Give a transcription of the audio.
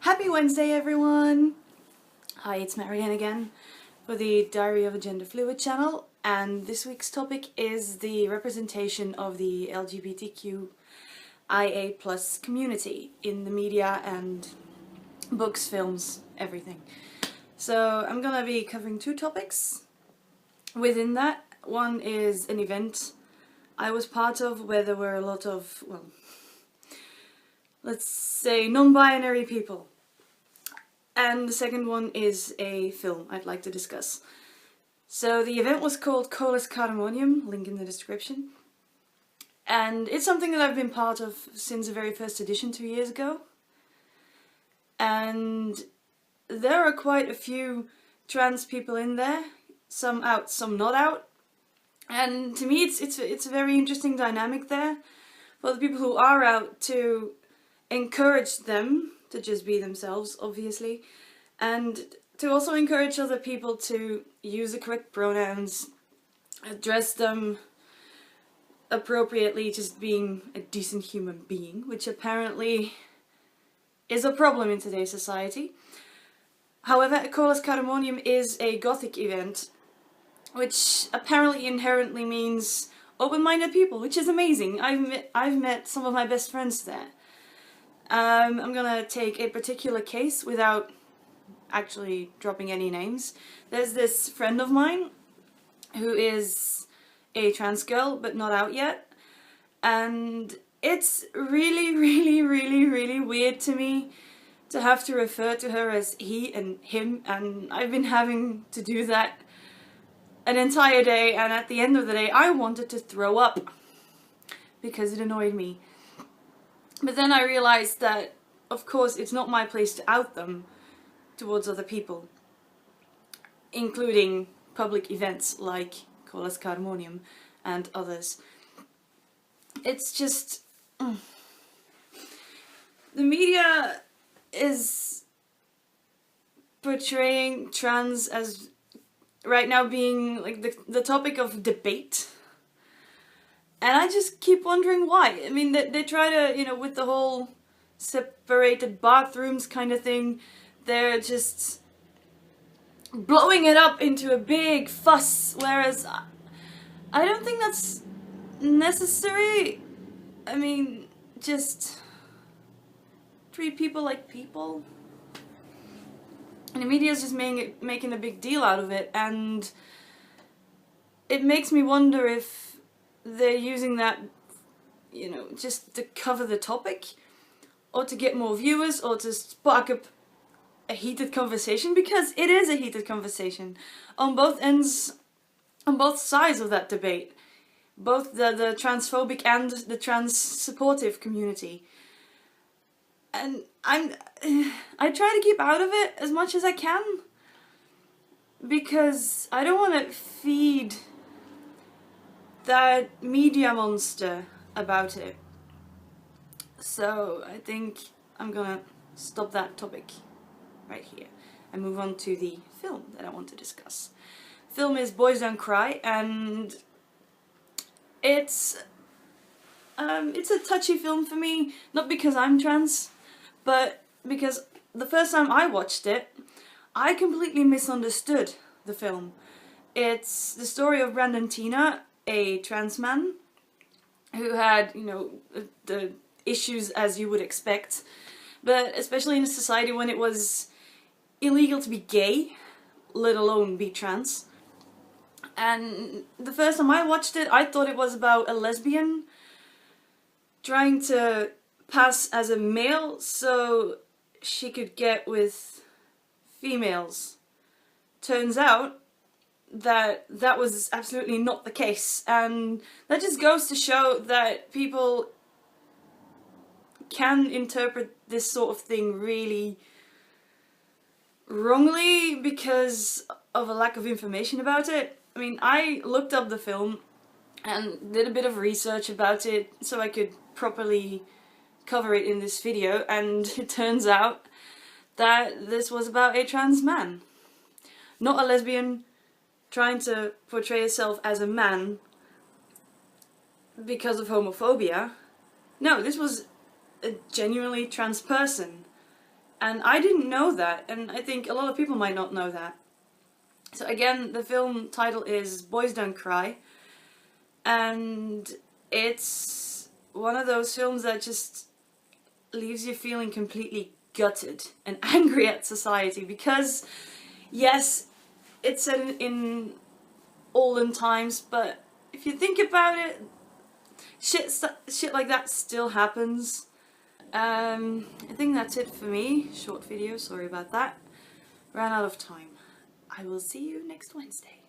Happy Wednesday, everyone! Hi, it's Marianne again for the Diary of a Gender Fluid channel, and this week's topic is the representation of the LGBTQIA+ community in the media and books, films, everything. So I'm gonna be covering two topics. Within that, one is an event I was part of where there were a lot of, well, let's say non-binary people. And the second one is a film I'd like to discuss. So the event was called Colas Cardamonium, link in the description. And it's something that I've been part of since the very first edition 2 years ago. And there are quite a few trans people in there, some out, some not out. And to me it's a very interesting dynamic there for the people who are out to encourage them to just be themselves, obviously, and to also encourage other people to use the correct pronouns, address them appropriately, just being a decent human being, which apparently is a problem in today's society. However, Colas Cardamonium is a gothic event, which apparently inherently means open-minded people, which is amazing. I've met some of my best friends there. I'm gonna take a particular case without actually dropping any names. There's this friend of mine who is a trans girl but not out yet, and it's really weird to me to have to refer to her as he and him, and I've been having to do that an entire day, and at the end of the day I wanted to throw up because it annoyed me. But then I realized that, of course, it's not my place to out them towards other people, including public events like Colas Cardamonium and others. It's just... the media is portraying trans as right now being like the topic of debate. And I just keep wondering why. I mean, they try to, you know, with the whole separated bathrooms kind of thing, they're just blowing it up into a big fuss, whereas I don't think that's necessary. I mean, just treat people like people. And the media's just making a big deal out of it, and it makes me wonder if they're using that, you know, just to cover the topic, or to get more viewers, or to spark up a heated conversation, because it is a heated conversation on both ends, on both sides of that debate, both the transphobic and the trans supportive community. And I try to keep out of it as much as I can, because I don't want to feed that media monster about it. So I think I'm gonna stop that topic right here and move on to the film that I want to discuss. Film is Boys Don't Cry, and it's a touchy film for me, not because I'm trans, but because the first time I watched it, I completely misunderstood the film. It's the story of Brandon Tina, a trans man who had, you know, the issues as you would expect, but especially in a society when it was illegal to be gay, let alone be trans. And the first time I watched it, I thought it was about a lesbian trying to pass as a male so she could get with females. Turns out that was absolutely not the case, and that just goes to show that people can interpret this sort of thing really wrongly because of a lack of information about it. I mean, I looked up the film and did a bit of research about it so I could properly cover it in this video, and it turns out that this was about a trans man, not a lesbian trying to portray herself as a man because of homophobia. No, this was a genuinely trans person, And I didn't know that, and I think a lot of people might not know that. So again, the film title is Boys Don't Cry, and it's one of those films that just leaves you feeling completely gutted and angry at society, because yes, it's set in olden times, but if you think about it, shit like that still happens. I think that's it for me. Short video, sorry about that. Ran out of time. I will see you next Wednesday.